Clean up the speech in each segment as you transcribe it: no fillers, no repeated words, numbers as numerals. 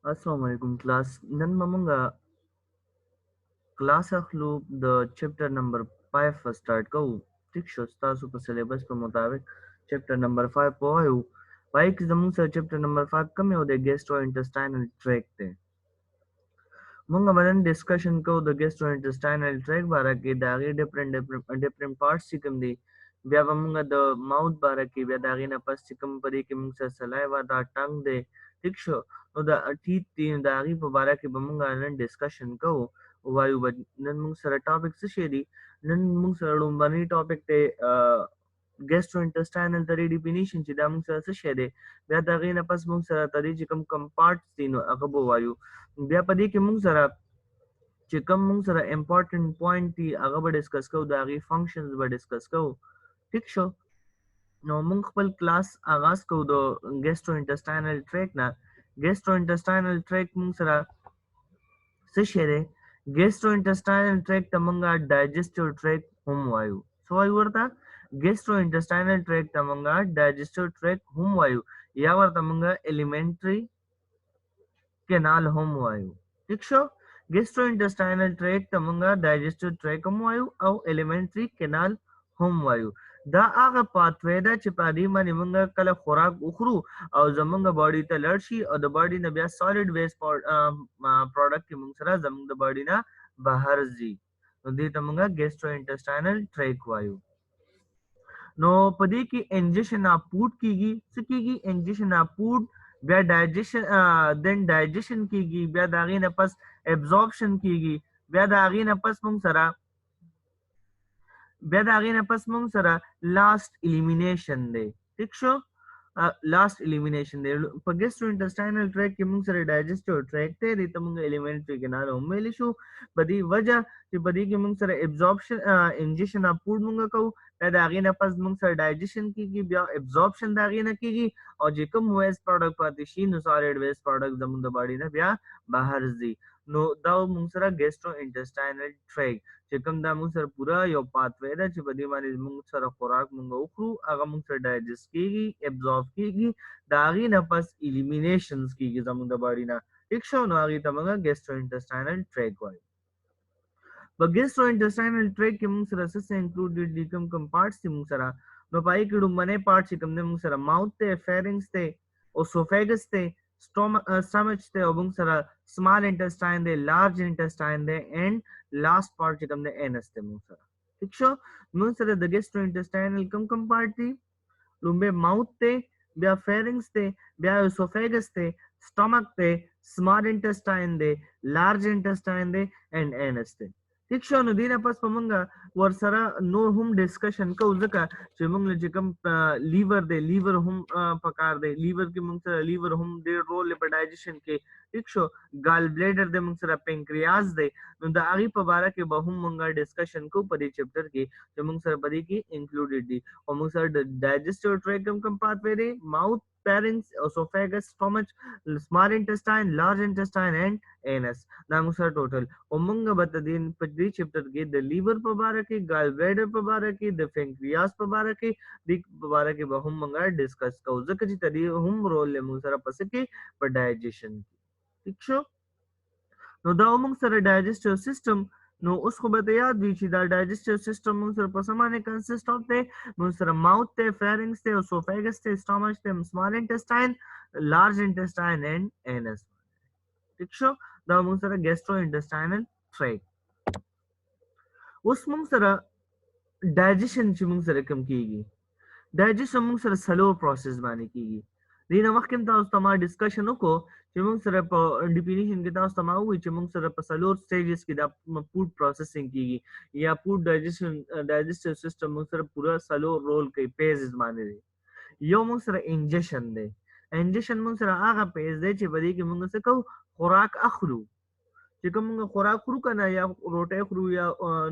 Assalamu alaikum class. Nan mamunga class अखलू the chapter number 5 first start को ठीक शो तासु पे syllabus पे मुताबिक chapter number 5 पे आयो भाई कि जमुन से chapter number 5 कम हो दे gastrointestinal tract थे मुंगा बदन discussion को the gastrointestinal tract बारा की दागी different parts सी कम दी बिया मुंगा the mouth बारा की बिया दागी ना पास सी कम परी की मुंग से saliva दा tongue दे ठीक शो no the teeth तीन दागी पे बारा की बमुंगा नन discussion को वायु नन मुंग सर टॉपिक से शेरी नन मुंग सर लुम्बानी टॉपिक ते gastrointestinal तरी definition ची दा मुंग सर से शेरे बिया दागी ना पास मुंग सर तरी ची कम parts तीनो अकबो वायु بیا پدې کې موږ سره چې کوم موږ سره امپورټنت پوینټ دی هغه به ډیسکس کوو دا غي فنکشنز به ډیسکس کوو ٹھیک شو نو موږ خپل کلاس آغاز کوو د ګیسټرو انټسټاینل ټریک نه ګیسټرو انټسټاینل ټریک موږ سره څه شی دی ګیسټرو انټسټاینل ټریک ته موږ ډایجسټیو ټریک هم وایو سو وایو ورته ګیسټرو انټسټاینل ټریک ته موږ ډایجسټیو ټریک هم وایو یا ورته موږ الیمنټری canal هم وایو ٹھیک شو gastrointestinal tract ته مونږه digestive tract هم وایو او elementary canal هم وایو دا هغه پاتوی ده چې په دې باندې مونږ کله خوراک وخورو او زمونږ باډي ته لړ شي او د باډي نه بیا سالډ ویسټ پروډکټ کې مونږ سره زمونږ د باډي نه بهر ځي نو دې ته مونږه gastrointestinal tract وایو نو په دې کې انجیشن اپ فود کیږي څه کیږي انجیشن اپ فود بیا ډایجیشن دین ډایجیشن کیږي بیا دا غي نه پس ابزورپشن کیږي بیا دا غي نه پس موږ سره بیا دا غي نه پس موږ سره لاست الیمینیشن دی ٹھیک شو لاست الیمینیشن دی په ګیسټرو انټسټاینل ټریک کې موږ سره ډایجسټیو ټریک ته دی ته موږ الیمنټری کینال هم ویل شو په دې وجه چې په دې کې موږ سره ابزورپشن انجیشن اپ فود موږ کوو دا غي نه پس موږ سره ډایجیشن کیږي بیا ابزورپشن دا غي نه کیږي او چې کوم ویست پروډکټ پاتې شي نو سالډ ویست پروډکټ زموږ د باډي نه بیا بهر ځي نو دا موږ سره ګیسټرو انټسټاینل ټریک چې کوم دا موږ سره پورا یو پاتوی ده چې په دې باندې موږ سره خوراک موږ وخورو هغه موږ سره ډایجست کیږي ابزورب کیږي دا غي نه پس الیمینیشنز کیږي زموږ د باډي نه ټیک شو نو هغه ته موږ ګیسټرو انټسټاینل ټریک وایو په ګیسټرو انټسټاینل ټریک کې موږ سره څه انکلوډډ دي کوم پارټس دي موږ سره نو پای کې ډومبنه پارټ چې کوم دي موږ سره ماوث ته فیرنګس ته اوسوفیګس ته stomach ته او موږ سره سمال انټسټاین دی لارج انټسټاین دی اینڈ لاست پارٹ چې کوم دی انس ته موږ سره ٹھیک شو موږ سره د ګیسټرو انټسټاینل کوم پارټ دی لومبه ماوث ته بیا فیرنګس ته بیا اوسوفیګس ته stomach ته سمال انټسټاین دی لارج انټسټاین دی اینڈ انس ته ٹھیک شو نو دینه پس په مونږ ور سره نور هم ډسکشن کوو ځکه چې مونږ چې کوم لیور دی لیور هم پکار دی لیور کې مونږ سره لیور هم ډېر رول په ډایجیشن کې ټیک شو ګال بلیډر دی مونږ سره پینکریاس دی نو د هغې په باره کې به هم مونږ ډسکشن کوو په دې چپټر کې چې مونږ سره په دې کې انکلوډډ دي او مونږ سره د ډایجسټیو ټریک کوم پاتوی دی ماوث pharynx esophagus stomach small intestine large intestine and anus دا موږ سره ټوټل او موږ به د دې په دې چپټر کې د لیور په باره کې ګال بلیډر په باره کې د پینکریاس په باره کې د په باره کې به هم موږ ډسکس کوو ځکه چې تدې هم رول موږ سره پس کې په ډایجیشن کې ٹھیک شو نو دا موږ سره ډایجسټیو سیستم نو اوس خو به ته یاد وي چې دا ډایجسټیو سیستم موږ سره په څه باندې کنسسټ آف دی موږ سره ماوث دی فیرنګس دی اوسوفیګس دی سټامچ دی سمال انټسټاین لارج انټسټاین اینڈ انس ٹھیک شو دا موږ سره ګیسټرو انټسټاینل ټریک اوس موږ سره ډایجیشن چې موږ سره کوم کیږي ډایجیشن موږ سره سلو پروسس باندې کیږي دینه مخکې تاسو ته ما ډسکشن وکړو چې موږ سره په ډیفینیشن کې تاسو ته ما وایي چې موږ سره په سلور سټیجز کې د فود پروسیسینګ کیږي یا فود ډایجسټیو سیستم موږ سره پورا سلور رول کوي پیزز باندې دی یو موږ سره انجیشن دی انجیشن موږ سره هغه پیز دی چې په دې کې موږ څه کوو خوراک اخلو چې کوم خوراک خورو کنه یا روټي خورو یا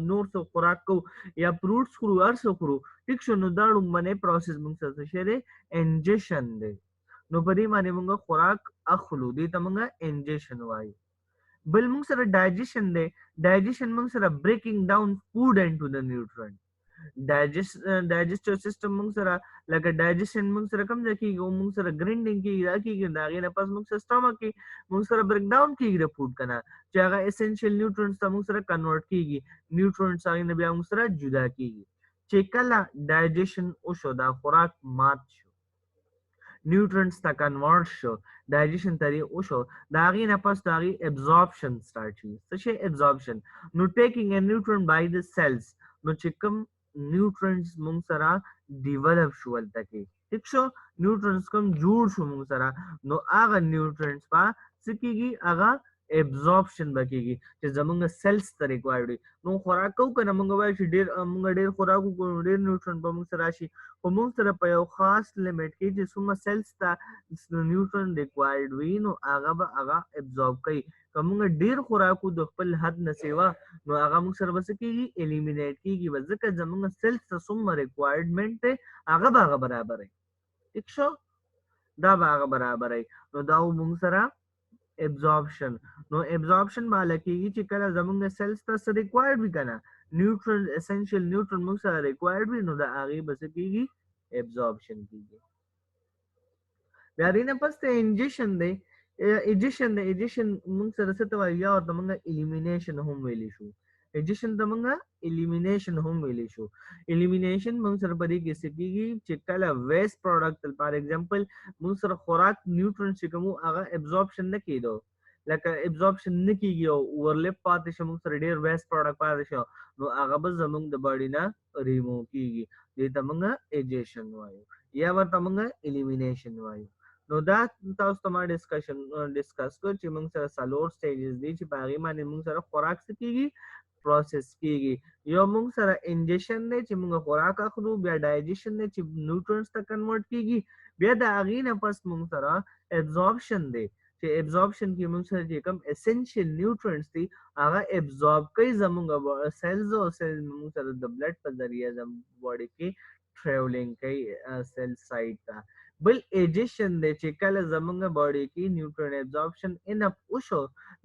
نور څه خوراک کو یا فروټس خورو هر څه خورو ټیک شو نو دا لومبنه پروسس موږ سره څه دی انجیشن دی نو په دې باندې موږ خوراک اخلو دې ته موږ انجیشن وایو بل موږ سره ډایجیشن دی ډایجیشن موږ سره بریکینګ ډاون فود انټو د نیوټرنټ digestive system موږ سره لکه digestion موږ سره کوم ځای کېږي موږ سره grinding کېږي دا کېږي د هغې نه پس موږ سره stomach کې موږ سره break down کېږي د فوډ که نه چې هغه essential nutrients ته موږ سره convert کېږي nutrients هغې نه بیا موږ سره جدا کېږي چې کله digestion وشو دا خوراک مات شو nutrients ته convert شو digestion طریق وشو د هغې نه پس د هغې absorption start شي څه شی absorption نو taking a nutrient by the cells نو چې کوم nutrients موږ سره develop شو هلته کې ٹھیک شو nutrients کوم جوړ شو موږ سره نو هغه nutrients به څه کېږي هغه absorption به کېږي چې زموږ cells ته required وي نو خوراک کوو که نه موږ وایو چې موږ ډېر خوراک وکړو ډېر nutrient به موږ سره راشي خو موږ سره په یو خاص لیمټ کې چې څومره cells ته nutrient required وي نو هغه به هغه absorb کوي که موږ ډېر خوراک وکړو د خپل حد نه سیوا نو هغه موږ سره به څه کېږي eliminate کېږي به ځکه زموږ cells ته څومره requirement دی هغه به هغه برابر وي ٹھیک شو دا به هغه برابر وي نو دا موږ سره absorption نو absorption بالا کېږي چې کله زموږ cells ته څه required وي که نه nutrient essential nutrient موږ سره required وي نو د هغې به څه کېږي absorption کېږي بیا هغې نه پس ته ingestion دی egestion موږ سره څه ته وایو یا ورته موږ elimination هم ویلی شو egestion ته موږ elimination هم ویلی شو elimination موږ سره په دې کې څه کېږي چې کله waste product فار ایگزامپل موږ سره خوراک nutrients چې کوم هغه absorption نه کېدو لکه absorption نه کېږي او overlap پاتې شو موږ سره ډېر waste product پاتې شو نو هغه به زموږ د باډي نه remove کېږي دې ته موږ egestion وایو یا ورته موږ elimination وایو نو دا تاسو ته ما ډسکس کړ چې موږ سره څلور سټیجز دي چې په هغې باندې موږ سره خوراک څه کېږي پروسس کېږي یو موږ سره انجیشن دی چې موږ خوراک اخلو بیا ډایجیشن دی چې نیوټرنس ته کنورټ کېږي بیا د هغې نه پس موږ سره ابزوربشن دی چې ابزوربشن کې موږ سره چې کوم اسنشل نیوټرنټس دي هغه ابزورب کوي زموږ سیلز او سیلز موږ سره د بلډ په ذریعه زموږ باډي کې ټریولینګ کوي سیل سایډ ته بل ایجیشن دی چې کله زموږ باډي کې نیوټرن ابزوربشن انف وشو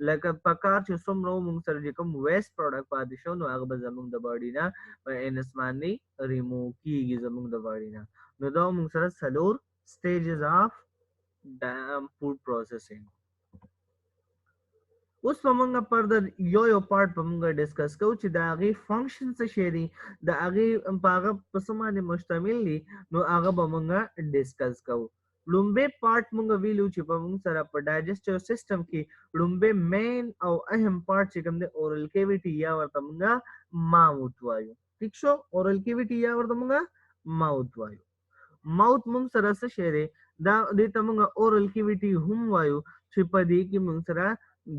لکه پکار چې څومره موږ سره چې کوم ویسٹ پروډکټ پاتې شو نو هغه به زموږ د باډي نه په انس باندې ریموو کېږي زموږ د باډي نه نو دا موږ سره څلور سټیجز آف فود پروسیسینګ اوس په موږ فردر یو پارت په موږ ډسکس کوو چې د هغې فنکشن څه شی دی د هغې په هغه په څه باندې مشتمل دي نو هغه به موږ ډسکس کوو لومبی پارت موږ ویلو چې په موږ سره په ډایجسټیو سیستم کې لومبی مین او اهم پارت چې کوم دی اورل کیویټي یا ورته موږ ماوث وایو ٹھیک شو اورل کیویټي یا ورته موږ ماوث وایو ماوث موږ سره څه شی دی دا دې ته موږ اورل کیویټي هم وایو چې په دې کې موږ سره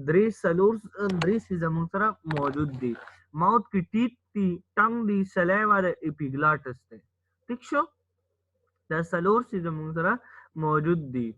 درې سیزه موږ سره موجود دي ماوث کې ټیت دي ټنګ دي سلیوا د اپیګلاټس دی ٹھیک شو دا څلور سیزه موږ سره موجود دي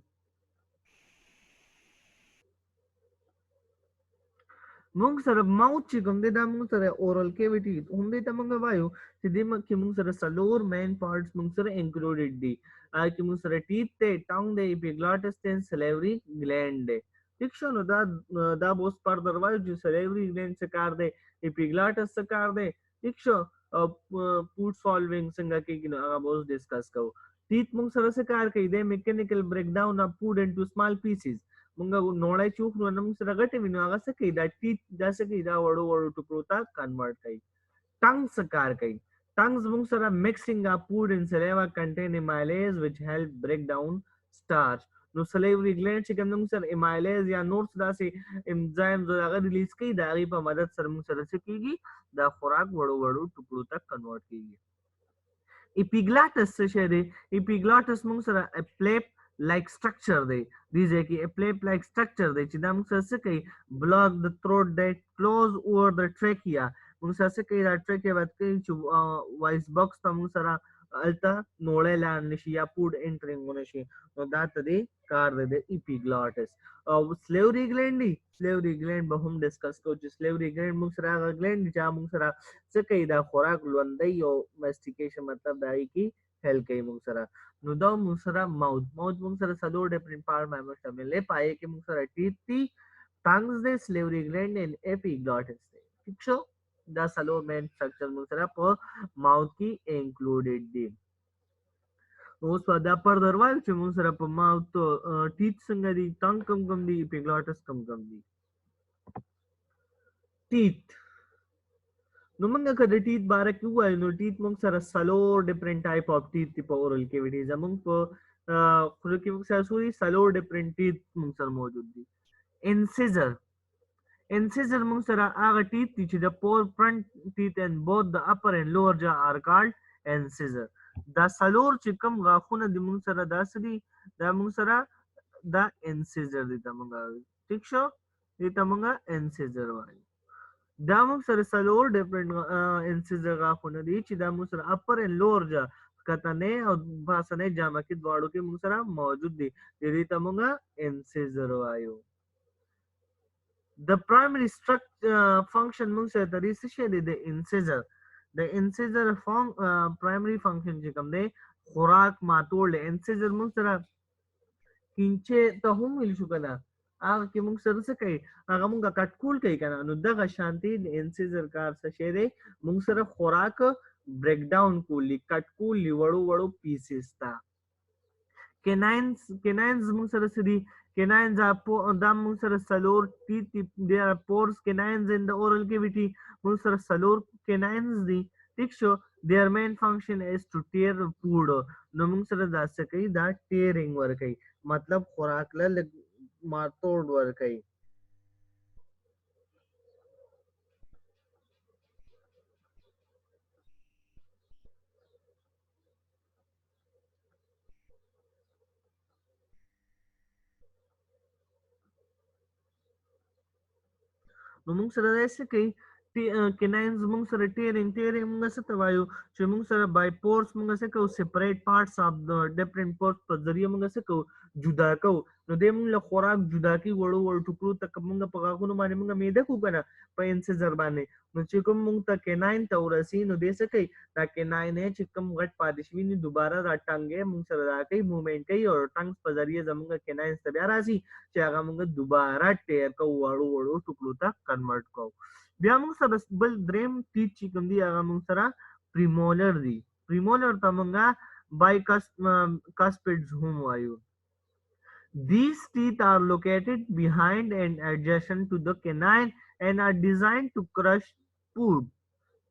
موږ سره ماوث چې کوم دی دا موږ سره اورل کیویټي هم دې ته موږ وایو چې دې کې موږ سره څلور مین پارټس موږ سره انکلوډډ دي کې موږ سره ټیت دی ټنګ دی اپیګلاټس دی سلیوري ګلینډ دی ٹھیک شو نو دا به اوس فردر وایو چې سلیوري ګلینډ څه کار دی اپیګلاټس څه کار دی ٹھیک شو فوډ سالوینګ څنګه کېږي نو هغه به اوس ډسکس کوو ټیت موږ سره څه کار کوي دی میکینیکل بریک ډاون اف فوډ انټو سمال پیسز موږ نوړی چې وخورو نو موږ سره غټې وي نو هغه څه کوي دا ټیت دا څه کوي دا وړو وړو ټوکرو ته کنورټ کوي ټنګ څه کار کوي tongues موږ سره mixing of food in saliva contain amylase which help break down starch نو salivary gland چې کوم موږ سره amylase یا نور داسې enzymes هغه ریلیز کوي د هغې په مدد سره موږ سره څه کېږي دا خوراک وړو وړو ټوکرو ته کنورټ کېږي epiglottis څه شی دی epiglottis موږ سره پلیپ لایک سټرکچر دی دې ځای کې پلیپ لایک سټرکچر دی چې دا موږ سره څه کوي بلاک د تھروټ دی کلوز اوور د ټریکیا موږ سره څه کوي دا ټریکیا باید کوي چې وایس باکس ته موږ سره هلته نوړی لاړ نه شي یا فوډ انټرینګ ونه شي نو دا ته دی کار دی د اپیګلاټس او سلیوري ګلینډ دی سلیوري ګلینډ به هم ډسکس کوو چې سلیوري ګلینډ موږ سره هغه ګلینډ دی چې موږ سره څه کوي دا خوراک لوندی او میسټیکیشن مطلب د هغې کې هیل کوي موږ سره نو دا موږ سره ماوث موږ سره څلور ډفرنٹ پارټ باندې مشتمل دی په هغې کې موږ سره ټیت دي ټنګز دی سلیوري ګلینډ اینډ اپیګلاټس دی ٹھیک شو دا سلور مین سټرکچر موږ سره په ماوث کې انکلوډډ دي. اوس په دا پر دروازه چې موږ سره په ماوث ټیت څنګه دي، ټنګ کم دي، اپیګلوټس کم دي. ټیت نو موږ کله ټیت باره کې وایو نو ټیت موږ سره سلور ډیفرنٹ ټایپ اف ټیت په اورل کیویټیز موږ په خو کې موږ سره سوري سلور ډیفرنٹ ټیت موږ سره موجود دي. انسیزر موږ سره هغه ټیت دي چې د پور فرنٹ ټیت and both the upper and lower jaw are called incisor. دا سلور چې کوم غاښونه د موږ سره داسې دا موږ سره دا انسیزر دي ته موږ ٹھیک شو دي ته موږ انسیزر وایو. دا موږ سره سلور ډیفرنٹ انسیزر غاښونه دي چې دا موږ سره اپر and lower jaw کتنې او باسنې جامه کې دواړو کې موږ سره موجود دي دې ته موږ انسیزر وایو. The primary structure function موږ سره د دې څه شی دی د انسیزر. د انسیزر primary function چې کوم دی خوراک ماتول. انسیزر موږ سره کینچه ته هم ویل شو کنه هغه کې موږ سره څه کوي هغه موږ کټکول کوي کنه نو دغه شانتي د انسیزر کار څه شی دی موږ سره خوراک بریک ډاون کولی کټکول وړو پیسز تا. canines موږ سره څه دي canines دا موږ سره سلور teeth there are pores canines in the oral cavity موږ سره سلور canines دي ٹھیک شو. their main function is to tear food نو موږ سره دا څه کوي دا tearing ور کوي مطلب خوراک له ماتوړ ور کوي. نو موږ سره دا څه کوي canines موږ سره tearing موږ څه ته وایو چې موږ سره by pores موږ څه کوو separate parts of the different pores په ذریعہ موږ څه کوو جدا کوو نو دې موږ له خوراک جدا کی وړو ټوکرو تک موږ په غاښونو باندې موږ میده کو کنه په انسیزر باندې نو چې کوم موږ ته canine ته ورسی نو دې څه کوي دا canine چې کوم غټ پاتې شوی نه دوباره را ټنګې موږ سره را کوي موومېنټ کوي او ټنګ په ذریعہ زموږ canines ته بیا راځي چې هغه موږ دوباره ټیر کوو وړو ټوکرو ته کنورټ کوو. بیا موږ سره بل دریم ټیت چې کوم دی هغه موږ سره پریمولر دی. پریمولر ته موږ bicuspids هم وایو. These teeth are located behind and adjacent to the canine and are designed to crush food.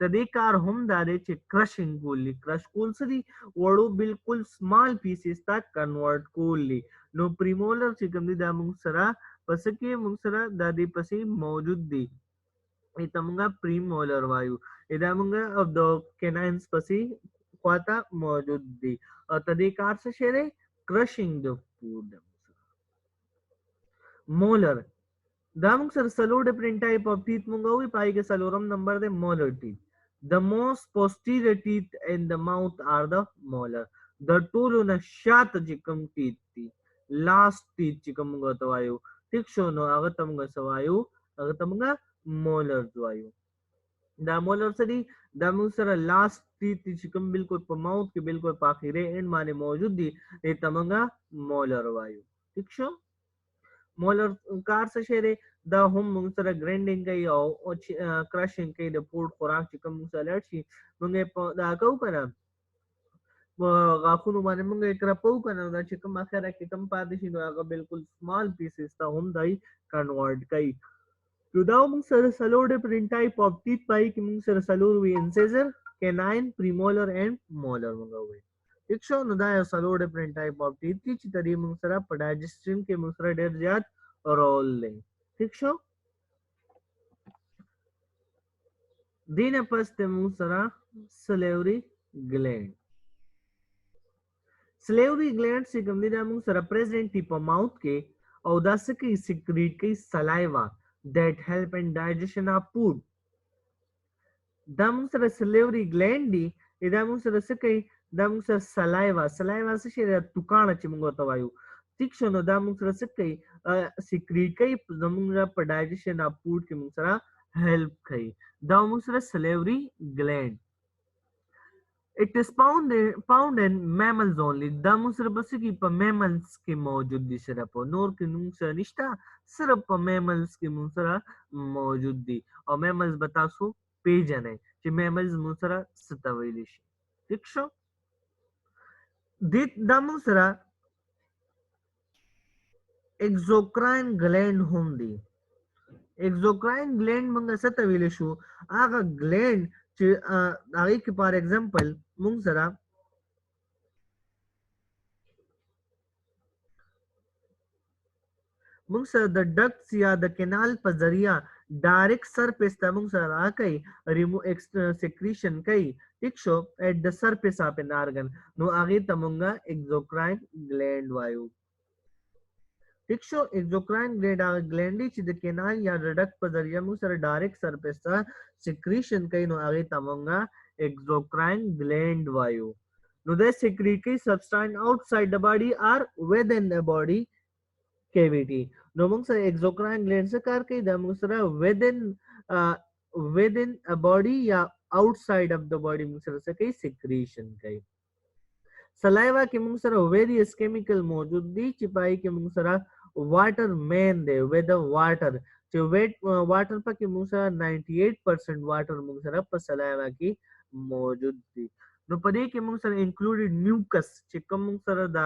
د دې کار هم دا دی چې کرشنګ کولی کرش کول څه دي وړو بالکل سمال پیسز ته کنورټ کولی نو پریمولر چې کوم دی دا موږ سره پس کې موږ سره د دې پسې موجود دي ته موږ پریمولر وایو دا موږ of the canines پسې خواته موجود دي او د دې کار څه شی دی کرشنګ د فود. مولر دا موږ سره سلور ډیفرنٹ ټایپ اف ټیت موږ وی پای کې سلورم نمبر دی مولر ټیت. The most posterior teeth in the mouth are the molar. د ټولو نه شاته چې کوم ټیت دي لاست ټیت چې کوم موږ ته وایو ټیک شو نو هغه ته موږ څه وایو هغه ته موږ مولرز وایو. دا مولر څه دي دا موږ سره لاست ټیت چې کوم بالکل په ماوث کې بالکل په اخیری اینډ باندې موجود دي دې ته موږ مولر وایو ٹھیک شو. مولر کار څه شی دی دا هم موږ سره ګرینډینګ کوي او کرشنګ کوي د فود خوراک چې کوم موږ سره شي موږ په دا کوو کنه غاښونو باندې موږ یې کرپو کنه دا چې کوم اخره کې کوم پاتې شي نو هغه بالکل سمال پیسز ته هم دای کنورټ کوي. نو دا موږ سره سلور ډیفرنٹ ټایپ اف ټیت پای کې موږ سره سلور وی انسیزر canine پریمولر اینڈ مولر موږ وایو ٹھیک شو. نو دا یو سلور ډیفرنٹ ټایپ اف ټیت چې ترې موږ سره په ډایجسشن کې موږ سره ډیر زیات رول دی ٹھیک شو. دینه پس ته موږ سره سلیوري ګلینډ چې کوم دی دا موږ سره پریزنٹ په ماوث کې او دا څه کوي سیکریټ کوي سلایوا that help in digestion of food. دا موږ سره سلیوري ګلینډ دی دا موږ سره څه کوي دا موږ سره سلایوا څه شي توکانه چې موږ ته وایو ٹھیک شو. نو دا موږ سره څه کوي سیکریټ کوي زموږ په ډایجسشن اف فود کې موږ سره هیلپ کوي دا موږ سره سلیوري ګلینډ. It is found in mammals only. دا موږ سره بس کې په mammals کې موجود دي صرف نور کې موږ سره نشته صرف په mammals کې موږ سره موجود دي او mammals بتاسو پیژنې چې میملز موږ سره څه ته ویلی شي. ٹھیک شو. دا موږ سره اگزوکراین گلینډ هم دی. اگزوکراین گلینډ موږ څه ته ویلی شو؟ هغه گلینډ چې هغې کې فار ایگزامپل موږ سره موږ سره د ډکټس یا د کینال په ذریعہ ډایرکټ سرفیس ته موږ سره راکوي سیکریشن کوي. ٹھیک شو. ایٹ د سرفیس اف ان ارګن نو هغې ته موږ اگزوکراین گلینډ وایو. ٹھیک شو. اگزوکراین گلینډ هغه گلینډ دی چې د کینال یا د ډکټ په ذریعہ موږ سره ډایرکټ سرفیس ته سیکریشن کوي نو هغې ته موږ اگزوکراین گلینډ وایو. نو د سیکریټ کوي سبسټانس آؤټساید د باډي اور ود ان د باډي cavity. نو موږ سره اگزوکراین گلینډ څه کار کوي؟ دا موږ سره within a body یا outside of the body موږ سره څه کوي؟ سیکریشن کوي. سلایوا کې موږ سره ویریس کیمیکل موجود دي چې پای کې موږ سره واټر مین دی with واټر چې واټر پکې موږ سره 98% واټر موږ سره په سلایوا کې موجود دي. نو په دې کې موږ سره انکلوډډ میوکس چې کوم موږ سره د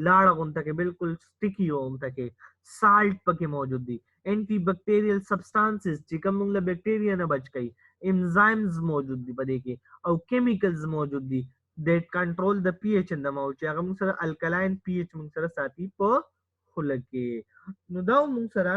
لاړه غونډه کې بالکل سټیکی غونډه کې سالټ پکې موجود دي. انټي بیکټیریل سبسټانسز چې کوم موږ له بیکټیریا نه بچ کوي. انزایمز موجود دي په دې کې او کیمیکلز موجود دي that control the pH in the mouth چې هغه موږ سره الکلاین pH موږ سره ساتي په خوله کې. نو دا موږ سره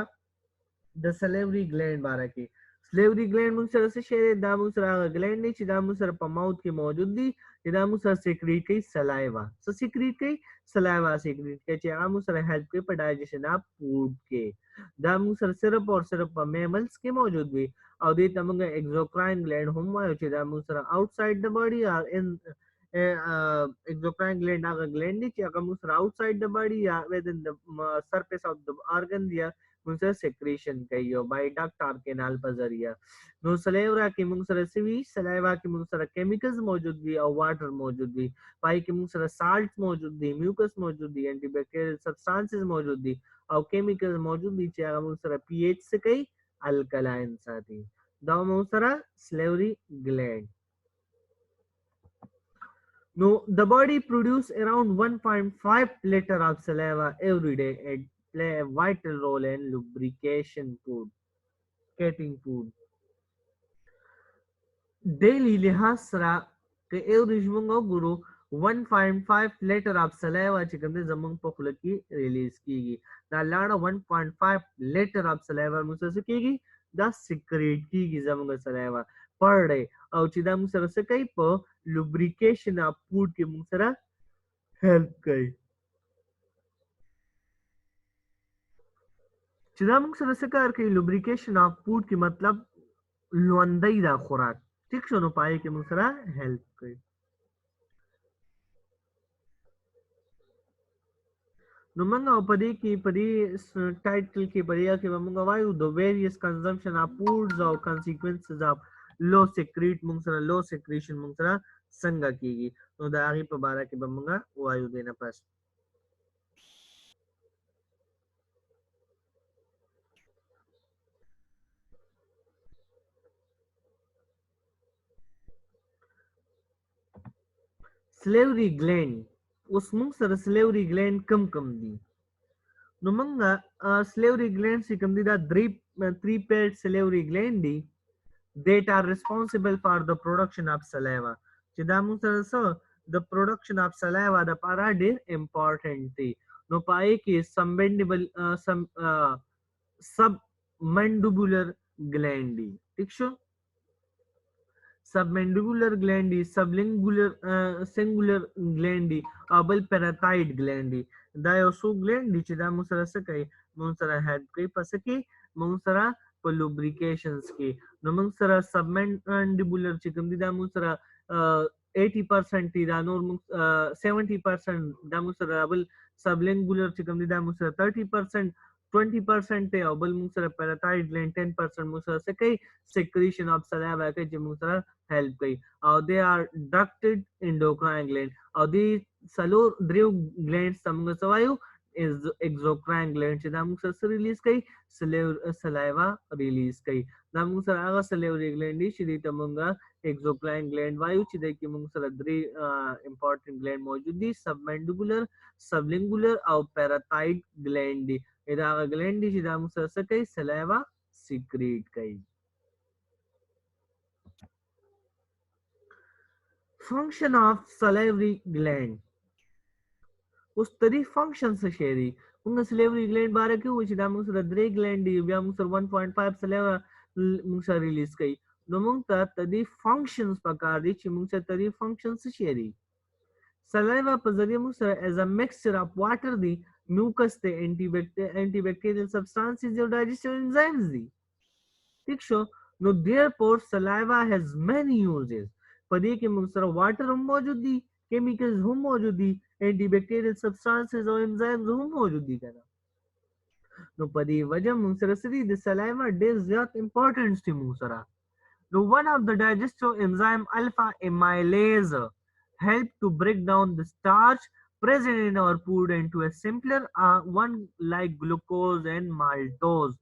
د سلیوري ګلینډ باره کې سلیوري ګلینډ موږ سره څه شی دی؟ دا موږ سره هغه ګلینډ دی چې دا موږ سره په ماوث کې موجود دي چې دا موږ سره سیکریټ کوي سلایوا. څه سیکریټ کوي؟ سلایوا سیکریټ کوي چې هغه موږ سره هیلپ کوي په ډایجیشن اف فوډ کې. دا موږ سره صرف او صرف په میملز کې موجود وي او دې ته موږ اگزوکراین ګلینډ هم وایو چې دا موږ سره آؤټساید د باډي اور ان exocrine gland هغه gland دی چې هغه موږ سره outside the body یا within the surface of the organ یا موږ سره secretion کوي او by duct or canal په ذریعہ. نو سلیورا کې موږ سره سوي سلایوا کې موږ سره کیمیکلز موجود دي او واټر موجود دي. پای کې موږ سره سالټ موجود دي، میوکس موجود دي، انټي بیکټیریل سبسټانسز موجود دي او کیمیکلز موجود دي چې هغه موږ سره پی ایچ څه کوي؟ الکلاین ساتي. دا موږ سره سلیوري گلینډ. No, the body produce around 1.5 liter of saliva every day and play a vital role in lubrication food, getting food. Daily لحاظ سره که average موږ وګورو 1.5 liter of saliva چې کوم دی زموږ په خوله کې ریلیز کیږي. دا لاړه 1.5 liter of saliva موږ څه کیږي؟ دا سیکریټ کیږي زموږ سلایوا پر ډے او چې دا موږ سره څه کوي؟ په لوبریکیشن اف فوډ کې موږ سره هیلپ کوي. چې دا موږ سره څه کار کوي؟ لوبریکیشن اف فوډ کې مطلب لوندۍ دا خوراک. ٹھیک شو. نو پای کې موږ سره هیلپ کوي. نو موږ په دې کې په دې ټایټل کې په دې کې موږ وایو د ویریس کنزمپشن اف فوډز او کانسیکوینسز اف لو سیکریټ موږ سره لو سیکریشن موږ سره څنګه کیږي. نو دا هغې په باره کې به موږ وایو دی نه پس. سلیوري ګلینډ. اوس موږ سره سلیوري ګلینډ کم کم دي؟ نو موږ سلیوري ګلینډ چې کوم دي دا 3 paired سلیوري ګلینډ دي that are responsible for the production of saliva. چې دا موږ سره څه د production of saliva د پاره ډېر امپورټنټ دي. نو پای کې submandibular gland دي. ٹھیک شو. submandibular gland دي، sublingular singular gland دي او بل پیراتاید gland دي. دا یو څو gland دي چې دا موږ سره څه کوي؟ موږ سره هیلپ کوي پس کې موږ سره په لوبریکیشنز کې. نو موږ سره submandibular چې کوم دي دا موږ سره 80% دي، دا نور موږ 70% دا موږ سره بل sublingular چې کوم دي دا موږ سره 30% 20% او بل موږ سره پیراتاید gland 10% موږ سره څه کوي؟ secretion of saliva کوي چې موږ سره هیلپ کوي او they are ducted endocrine gland او دې څلور دریو glands ته موږ څه وایو؟ Exocrine gland چې دا موږ سره ریلیز کوي سلایوا ریلیز کوي دا موږ سره هغه سلیوري ګلینډ دي چې د موږ exocrine gland वायु چې د کې موږ سره درې امپورټنت ګلینډ موجود دي سب منډیبولر سبلنګولر او پیراتایډ ګلینډ دي دا هغه ګلینډ دي چې دا موږ سره څه کوي سلایوا سیکریټ کوي function of salivary gland اوس تری فنکشن څه شي دي موږ سلیوري ګلینډ باره کې و چې دا موږ سره درې ګلینډ دي بیا موږ سره 1.5 سلیوا موږ سره ریلیز کړي نو موږ ته تدي فنکشنز پکار دي چې موږ سره تدي فنکشنز څه شي دي سلیوا په ذریعہ موږ سره as a mixture of water دي mucus ته antibacterial substances او digestive enzymes دي ٹھیک شو نو therefore saliva has many uses په دې کې موږ سره واټر هم موجود دي chemicals هم موجود دي antibacterial substances او enzymes هم موجود دي کنه نو په دې وجه موږ سره سړي د saliva ډېر زیات امپورټنس دی موږ سره نو one of the digestive enzyme alpha amylase help to break down the starch present in our food into a simpler one like glucose and maltose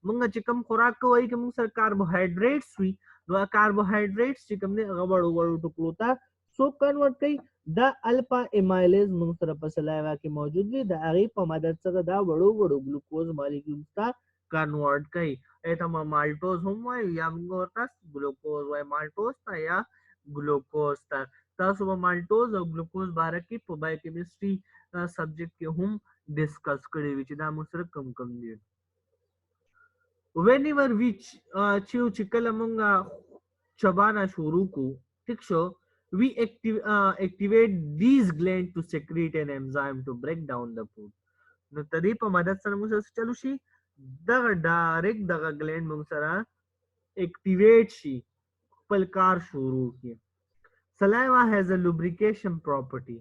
موږ چې کوم خوراک کوي چې موږ سره کاربوهایډریټس وي نو کاربوهایډریټس چې کوم نه غوړو وړو ټکو ته سو کنورټ کوي دا الفا امایلیز موږ سره په سلایوا کې موجود وي د هغه په مدد سره دا وړو وړو ګلوکوز مالیکولز ته کنورټ کوي ایته مالټوز هم وای یا موږ ورته ګلوکوز وای مالټوز ته یا ګلوکوز ته تاسو په مالټوز او ګلوکوز باره کې په بایوکیمستري سبجیکټ کې هم ډیسکس کړی وي چې دا موږ سره کم کم دي whenever we چې کله مونږه چبانا شروع کو ٹھیک شو we activate these glands to secrete an enzyme to break down the food نو تدې په مدد سره موږ څه چلو شي دغه ډایرکټ دغه ګلینډ موږ سره اکټیویټ شي خپل کار شروع کی saliva has a lubrication property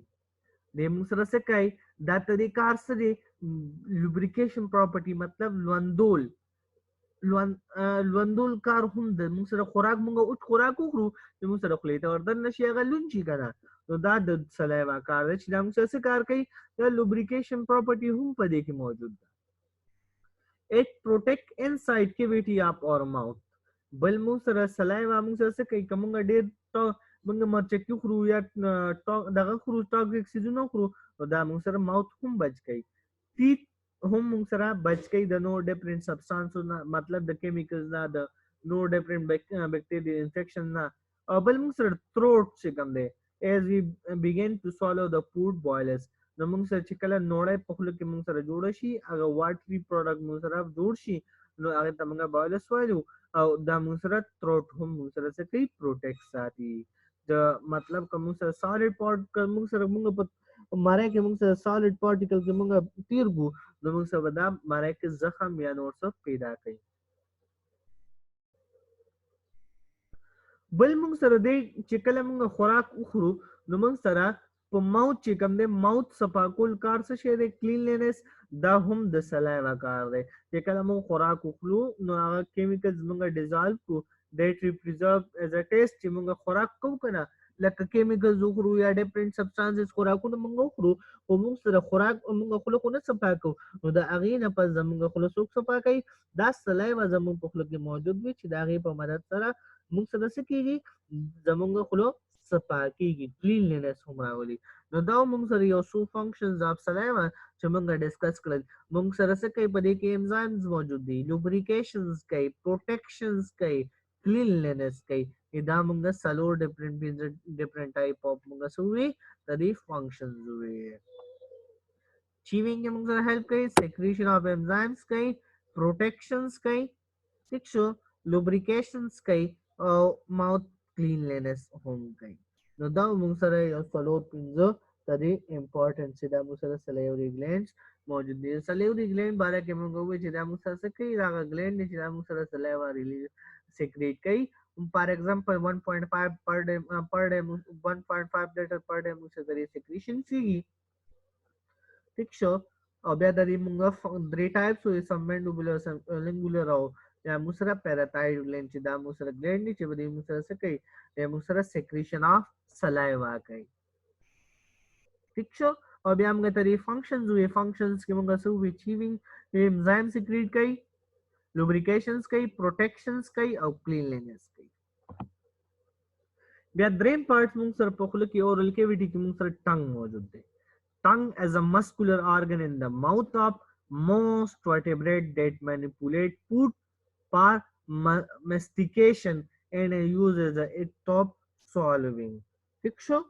د موږ سره څه کوي دا تدې کار سره lubrication property مطلب لوندول کار هم د موږ سره خوراک موږ او خوراک وکړو چې موږ سره خولې ته وردن نشي هغه لون شي کنه نو دا د سلایوا کار دی چې دا موږ سره څه کار کوي دا لوبریکیشن پراپرټي هم په دې کې موجود ده it protect inside cavity of our mouth بل موږ سره سلایوا موږ سره څه کوي کومه ډېر موږ مرچکی خورو یا دغه خورو ټاکسیک سيزونه خورو دا موږ سره ماوث هم بچ کوي تیت هم موږ سره بچ کوي د نو ډیفرنٹ سبستانسز نه مطلب د کیمیکلز نه د نو ډیفرنٹ بیکټیریل انفیکشن نه او بل موږ سره تھروټ چې کوم دی as we begin to swallow the food boils نو موږ سره چې کله نوړې په خوله کې موږ سره جوړ شي هغه واټري پروډکټ موږ سره جوړ شي نو هغه ته موږ boils وایو او دا موږ سره تھروټ هم موږ سره څه کوي پروټیکټ ساتي د مطلب کوم سره سالډ پارټ کوم سره موږ په ماره کې موږ سره سالډ پارټیکل کې موږ تیرګو نو موږ سره دا ماره کې زخم یا نور څه پیدا کوي بل موږ سره د چې کله موږ خوراک وخورو نو موږ سره په ماوث چې کوم دی ماوث صفاکول کار څه شی دی کلینلینس دا هم د سلایوا کار دی چې کله موږ خوراک وخورو نو هغه کیمیکلز موږ ډیزالو کو that represent as a test چې موږ خوراک کوو کنه لکه کیمیکلز وخورو یا ډیفرنٹ سبستانسز خوراکونه موږ وخورو او موږ سره خوراک موږ خلک نه صفا کوو نو دا هغه نه پس زموږ خلک څوک صفا کوي دا سلایوا زموږ په خلک کې موجود وي چې دا هغه په مدد سره موږ سره څه کیږي زموږ خلک صفا کیږي کلینلینس هم راولي نو دا موږ سره یو څو فنکشنز اف سلایوا چې موږ ډیسکس کړل موږ سره څه کوي په دې کې انزایمز موجود دي لوبریکیشنز کوي پروټیکشنز کوي cleanliness کوي دا موږ سلور ډیفرنٹ ټایپ اف موږ سوې د دې فنکشنز وي چیوینګ موږ سره هیلپ کوي سیکریشن اف انزایمز کوي پروټیکشنز کوي ٹھیک شو لوبریکیشنز کوي او ماوث کلینلینس هم کوي نو دا موږ سره یو سلور پنځه د دې امپورټنس دا موږ سره سلیوري ګلینډز موجود دي سلیوري ګلینډ باره کې موږ وایو چې دا موږ سره څه کوي دا ګلینډ چې دا موږ سره سلیوا ریلیز secrete کوي for example 1.5 per day 1.5 liter per day موږ سره secretion کیږي ٹھیک شو او بیا د دې موږ درې ټایپس وي سبمنډیبولر لنګولر او یا موږ سره پیراتایډ گلینډ چې دا موږ سره ګلینډ چې د موږ سره څه کوي د موږ سره secretion of saliva کوي ٹھیک شو او بیا موږ ته فنکشنز وي فنکشنز کې موږ سو اچیوینګ انزایم سیکریټ کوي lubrications کوي protections کوي او cleanliness کوي بیا دریم پارت موږ سره په خوله کې اورل کیویټي کې موږ سره ټنګ موجود دی tongue as a muscular organ in the mouth of most vertebrate that manipulate food for mastication and uses it top swallowing ٹھیک شو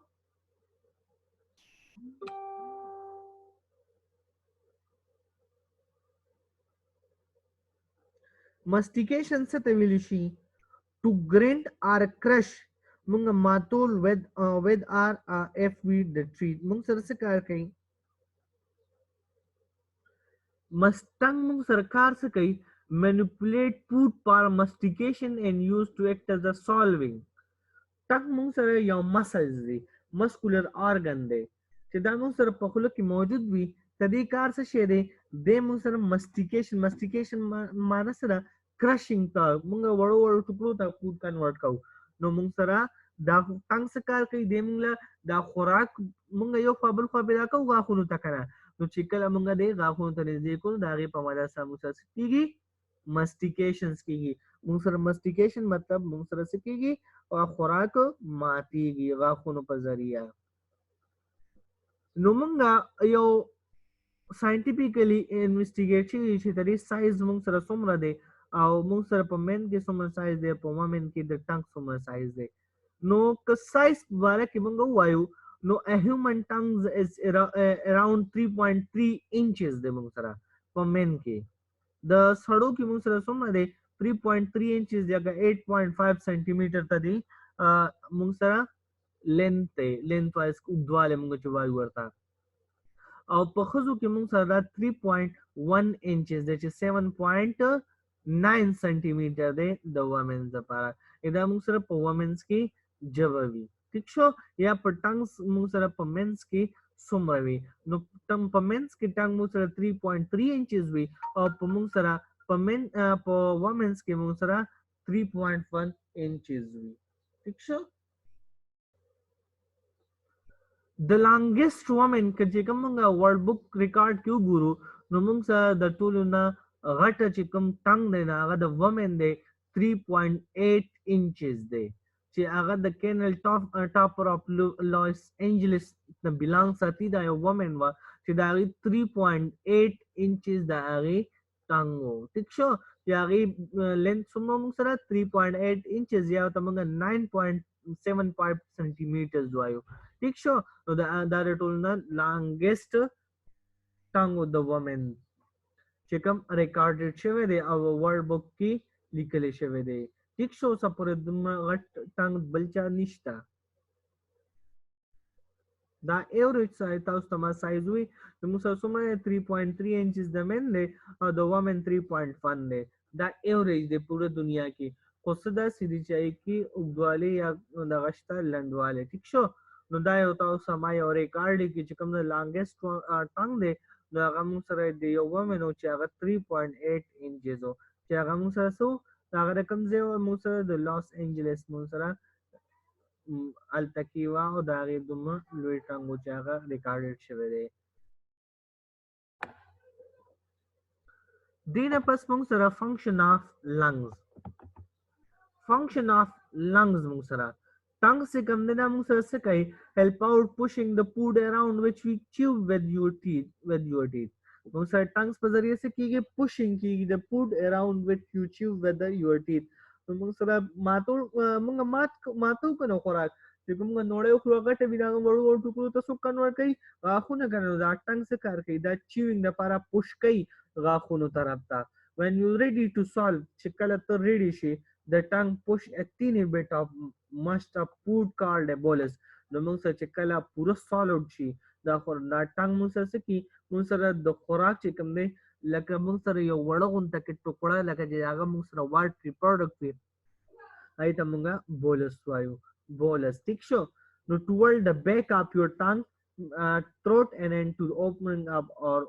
mastication څه ته ویل شي to grind or crush مونږ ماتول with or if we the treat مونږ سره څه کار کوي مستنګ مونږ سره کار څه کوي manipulate food for mastication and used to act as a solving ټنګ مونږ سره یو مسلز دی مسکولر آرګن دی چې دا مونږ سره په خوله کې موجود وي تدې کار څه شی دی د مونږ سره مستیکیشن معنی سره کرشینګ ته مونږ وړو وړو ټکړو ته فود کنورټ کوو نو مونږ سره دا ټنګ څه کار کوي د مونږ دا خوراک مونږ یو خپل خو پیدا کوو غاښونو ته کنه نو چې کله مونږ د غاښونو ته نږدې کوو دا غي په ماده سمو سره کیږي مستیکیشنز کیږي مونږ سره مستیکیشن مطلب مونږ سره څه کیږي او خوراک ماتیږي غاښونو په ذریعہ نو مونږ یو ساينټیفیکلی انویسټیګیټ چې د دې سایز مونږ سره څومره دی او مونږ سره په مین کې څومره سایز دی په وومن کې د ټنګ څومره سایز دی نو که سایز باره کې مونږ وایو نو a human tongue is around 3.3 inches دی مونږ سره په مین کې د سړو کې مونږ سره څومره دی 3.3 inches یا 8.5 سنټیمیټر ته دی مونږ سره لینث وایز اوږدوالی مونږ چې وایو ورته او په ښځو کې مونږ سره دا 3.1 inches دی چې 7.9 سنټیمیټر دی د وومنز لپاره دا مونږ سره په وومنز کې ژبه وي ٹھیک شو یا په ټنګز مونږ سره په منز کې څومره وي نو په منز کې ټنګ مونږ سره 3.3 inches وي او په مونږ سره په وومنز کې مونږ سره 3.1 inches وي ٹھیک شو د لانګیسټ وومن چې کوم موږ ورلد بک ریکارډ کې وګورو نو موږ سره د ټولو نه غټه چې کوم ټنګ دی نه هغه د وومن دی 3.8 inches دی چې هغه د کینل ټاپر اف لاس انجلس د بلانګ ساتي دا یو وومن و چې دا 3.8 inches د هغه ټنګ وو ٹھیک شو یا هغه لینث څومره موږ سره 3.8 inches یا ته موږ 9.75 سنټیمیټرز وایو ٹھیک شو نو دا ټول نه لانګیسټ ټنګ د وومن چې کوم ریکارډډ شوی دی او ورلد بک کې لیکل شوی دی ٹھیک شو سپور د غټ ټنګ بلچا نشتا دا ایوریج سایز تاسو ته ما سایز وي د موږ سره څومره 3.3 inches د مین دی او د وومن 3.1 دی دا ایوریج دی پوره دنیا کې خو څه داسې دي چې هغې کې اوږدوالی یا دغه شته لنډوالی ټیک شو نو دا یو تاسو ما یو ریکارډ کې چې کوم د لانګیسټ ټنګ دی نو هغه موږ سره د یو وومن و چې هغه 3.8 inches و چې هغه موږ سره څه هغه د کوم ځای و موږ سره د لاس انجلس موږ سره هلته کې وه او د هغې دومره لوی ټنګ و چې هغه ریکارډډ شوی دی دې نه پس موږ سره فنکشن آف لنګز موږ سره tongue से कम देना मुंह सर से कही help out pushing the food around which we chew with your teeth मुंह sir tongues पर जरिए से की pushing की the food around which you chew with your teeth तो मुंह सर मातो को न खोराक چې کوم نوړې خو غټه بنا وړو ټکو ته سو کنورټ کوي غاښونه کنه دا ټنګ څه کار کوي دا چیوینګ د لپاره پوش کوي غاښونو طرف ته when you ready to solve چې کله ته ریډي شي the tongue push a teeny bit of must of food called a bolus نو موږ سره چې کله پوره سالډ شي دا ټنګ موږ سره څه کی موږ سره د خوراک چې کوم دی لکه موږ سره یو وړه غونته کې ټوکړه لکه چې هغه موږ سره واټري پروډکټ وي ایته موږ بولس وایو bolus ٹھیک شو نو toward the back of your tongue throat and into opening up or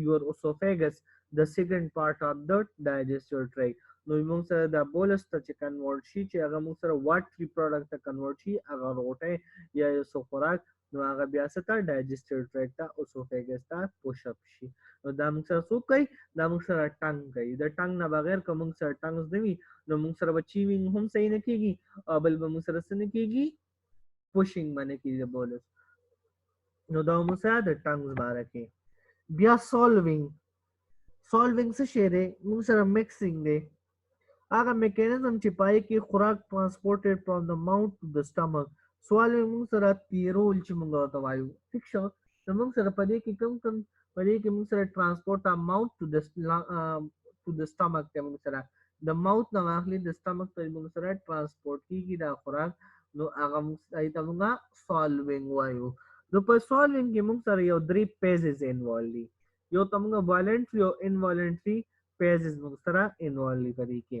your esophagus the second part of the digestive tract نو موږ سره د بولس ته چې کنورټ شي چې هغه موږ سره واټري پروډکټ ته کنورټ شي هغه روټه یا سو خوراک نو هغه بیا څه ته ډایجسټیو ټریک ته اوسوفیګس ته پوش اپ شي نو دا موږ سره څه کوي دا موږ سره ټنګ کوي د ټنګ نه بغیر کوم موږ سره ټنګز نه وي نو موږ سره به چیوینګ هم صحیح نه کیږي او بل به موږ سره څه نه کیږي pushing باندې کیږي د بولس نو دا موږ سره د ټنګز باره کې بیا سولوینګ څه شی دی موږ سره مکسینګ دی هغه میکانیزم چې پای کې خوراک ترانسپورټډ فرام د ماوث ټو د سټمک سوال موږ سره تیرول چې موږ ورته وایو ٹھیک شو نو موږ سره پدې کې کم پدې کې موږ سره ترانسپورټ ا ماوث ټو د سټمک ته موږ سره د ماوث نه واخلي د سټمک ته موږ سره ترانسپورټ کیږي دا خوراک نو هغه موږ ایته موږ سولوینګ وایو نو په سولوینګ کې موږ سره یو درې پیزز انوالو دي یو تمغه والنټری او انوالنټری پیزز موږ سره انوالو دي پدې کې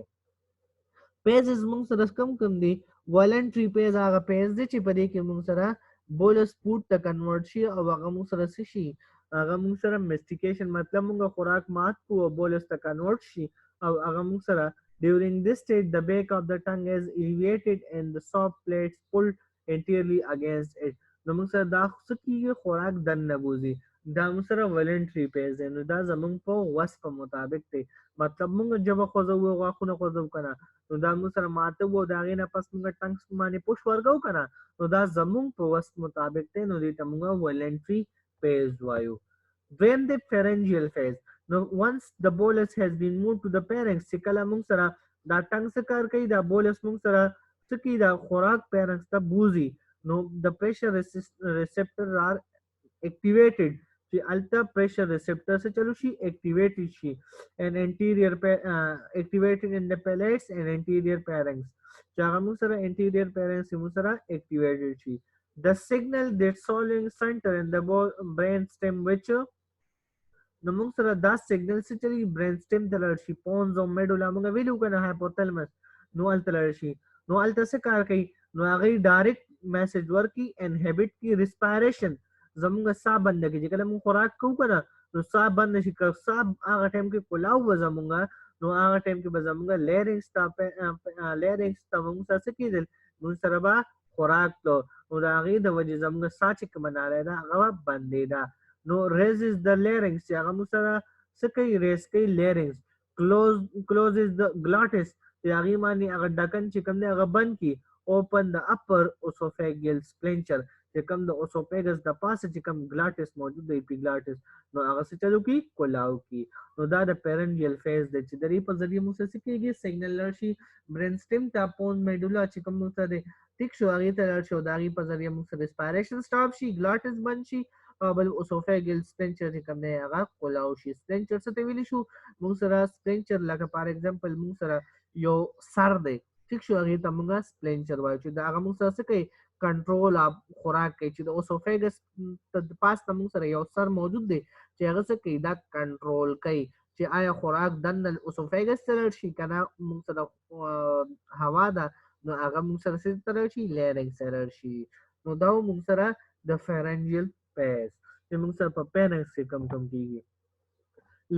پیزز موږ سره کم دي والنټری پیز هغه پیز دي چې پدې کې موږ سره بولس فود ته کنورټ شي او هغه موږ سره شي هغه موږ سره میسټیکیشن مطلب موږ خوراک مات کو او بولس ته کنورټ شي او هغه موږ سره during this stage the back of the tongue is elevated and the soft plates pulled anteriorly against it نو موږ سره دا څه کیږي خوراک دننه بوزي دا موږ سره والنټری پیز دی نو دا زموږ په وس په مطابق دی مطلب موږ جبه خوځو غاښونه خوځو کنه نو دا موږ سره ماته وو دا غینه پس موږ ټنګ باندې پوش ورګو کنه نو دا زموږ په وس مطابق دی نو دې ته موږ والنټری پیز وایو when the pharyngeal phase now once the bolus has been moved to the pharynx چې کله موږ سره دا ټنګ څه کار کوي دا بولس موږ سره څه کوي دا خوراک پارنکس ته بوزي نو the pressure receptors are activated چې الټا پریشر ریسپټر څه چلو شي اکټیویټډ شي and anterior activated in the palates and anterior pharynx چې هغه موږ سره anterior pharynx موږ سره activated شي the signal that solving center in the brain stem which نو موږ سره دا سیګنل چې چلی برین سټیم ته لړ شي پونز او میډولا موږ ویلو کنه هایپوتلمس نو الته لړ شي نو الته څه کار کوي نو هغه ډایرکټ میسج ورکی انهبټ کی ریسپایریشن زموږ ساه بند کیږي کله موږ خوراک کوو کنه نو ساه بند شي که ساه هغه ټایم کې کولاو وزموږ نو هغه ټایم کې به زموږ لیرینګز ته موږ څه کېدل موږ سره به خوراک ته نو د هغې د وجې زموږ ساه چې کومه نالی ده هغه به بندېده نو raises the larynx چې هغه موږ سره څه کوي ریس کوي larynx closes the glottis چې هغې باندې هغه ډکن چې کوم دی هغه بند کړي open the upper esophageal sphincter چې کوم د اوسوفیګس د پاسه چې کوم ګلاټس موجود دی اپیګلاټس نو هغه څه چلو کی کولاو کی نو دا د پیرنجیل فیز د چې درې په ذریعہ موږ څه کیږي سیګنل لرشي برین سټیم ته پون میډولا چې کوم موږ ته ټیک شو هغه ته لرشي او دا غي په ذریعہ موږ ریسپایریشن سټاپ شي ګلاټس بند شي بل اوسوفیګل سپینچر چې کوم دی هغه کولاو شي سپینچر څه ته ویل شو موږ سره سپینچر لکه فار ایگزامپل موږ سره یو سر دی ٹھیک شو هغه ته موږ سپلینچر وایو چې دا هغه موږ سره څه کوي کنټرول اپ خوراک کوي چې د اوسوفیګس د پاس ته موږ سره یو سر موجود دی چې هغه څه کوي دا کنټرول کوي چې آیا خوراک دنه اوسوفیګس سره شي کنه موږ سره هوا ده نو هغه موږ سره څه تر شي لیرنګ سره شي نو دا موږ سره د فارنجیل پیس چې موږ سره په پینکس کې کم کیږي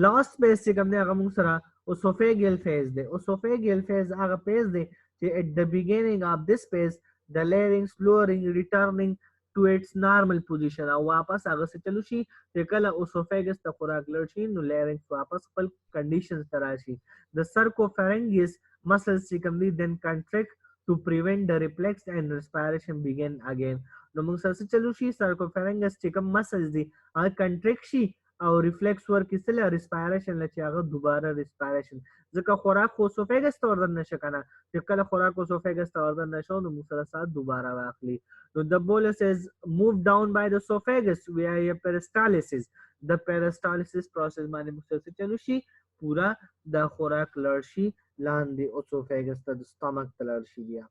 لاست پیس چې کوم دی هغه موږ سره اوسوفیګل فیز دی اوسوفیګل فیز هغه پیز دی چې at the beginning of this phase the larynx lowering returning to its normal position او واپس هغه څه چلو شي چې کله اوسوفیګس ته خوراک لړ شي نو larynx واپس خپل کنډیشنز ته راشي the sarcopharyngeus muscles چې کوم دی then contract to prevent the reflex and respiration begin again نو موږ سره چلو شي sarcopharyngeus چې کوم مسلز دي هغه کنټریکټ شي او ریفلیکس ورکړي ریسپایریشن لچې هغه دوباره ریسپایریشن ځکه خوراک اوسوفیګس ته وردن نشه کنه چې کله خوراک اوسوفیګس ته وردن نشو نو موږ سره سات دوباره واخلي نو the bolus is moved down by the esophagus via peristalsis the peristalsis process باندې موږ سره چلو شي پورا د خوراک لړ شي لاندې اوسوفیګس ته د سټمک ته لړ شي بیا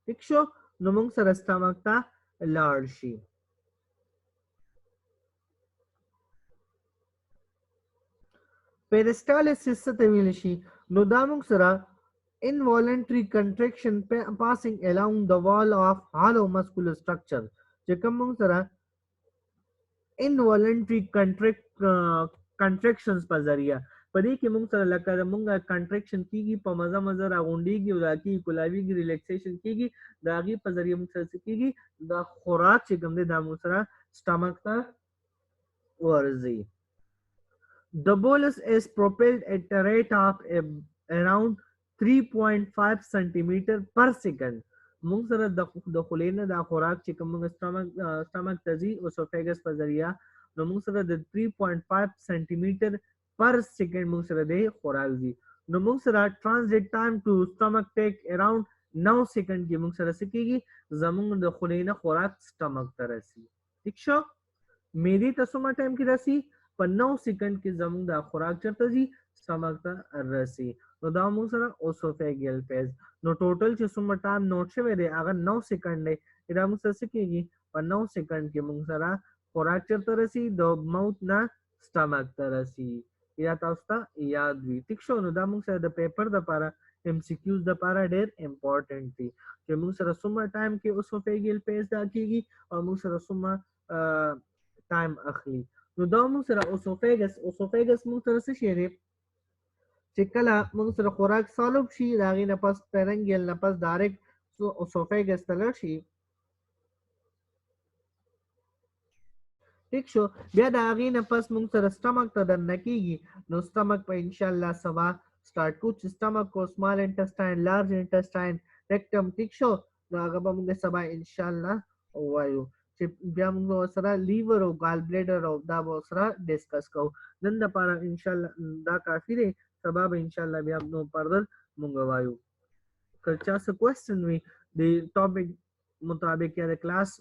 ٹھیک شو نو موږ سره سټمک ته لاړ شي peristalsis څه ته ویل شي نو دا موږ سره involuntary contraction passing along the wall of hollow muscular structure چې کوم موږ سره involuntary contractions په ذریعہ پدې کې موږ سره لکه موږ کنټریکشن کیږي په مزه مزه راغونډيږي او راکې کولاویږي ریلیکسیشن کیږي دا غي په ذریعہ موږ سره کیږي دا خوراک چې کوم دی دا موږ سره سټمک ته ورځي. The bolus is propelled at a rate of around 3.5 centimeter per second. موږ سره د خولینه د خوراک چې کوم سټمک تزي او اسوفیګس په ذریعہ نو موږ سره د 3.5 سنټیمیټر پر سیکنډ موږ سره د خوراک دي نو موږ سره ترانزیت ټایم ټو سټمک ټیک اراوند 9 سیکنډ کې موږ سره سکیږي زموږ د خولینه خوراک سټمک ته رسي. ٹھیک شو میری ته څومره ټایم کې رسي په 9 سیکنډ کې زموږ د خوراک چرته دي سټمک ته رسي نو دا موږ سره اوسوفیګل فیز نو ټوټل چې څومره ټایم نوٹ شوی دی هغه 9 سیکنډ دی دا موږ سره سکیږي په 9 سیکنډ کې موږ سره خوراک چرته رسي د ماوث نه سټمک ته رسي یا تاسو ته یاد وي. ٹھیک شو نو دا موږ سره د پیپر د لپاره ام سی کیوز د لپاره ډېر امپورټنت دي چې موږ سره څومره ټایم کې اوسوفیګل فیز دا کیږي او موږ سره څومره ټایم اخلي نو دا موږ سره اوسوفیګس موږ سره څه شي دی چې کله موږ سره خوراک سالوب شي دا غي نه پس پیرنګل نه پس ډایرکټ اوسوفیګس ته لشي. ٹھیک شو بیا دا غي نه پس موږ سره سټمک ته دنکیږي نو سټمک په ان شاء الله سبا سٹارټ کو چې سټمک کو سمال انټسټاین لارج انټسټاین ریکټم. ٹھیک شو نو هغه به موږ سبا ان شاء الله وایو چې بیا موږ سره لیور او ګال بلیډر او دا به سره ډیسکس کوو نن د لپاره ان شاء الله دا کافی دی سبا به ان شاء الله بیا نو فردر موږ وایو که چا څه کوېسچن وي د ټاپک مطابق یا د کلاس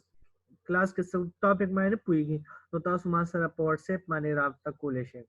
کې څه ټاپک باندې پوهیږي نو تاسو ما سره په واتس اپ باندې رابطه کولی شئ.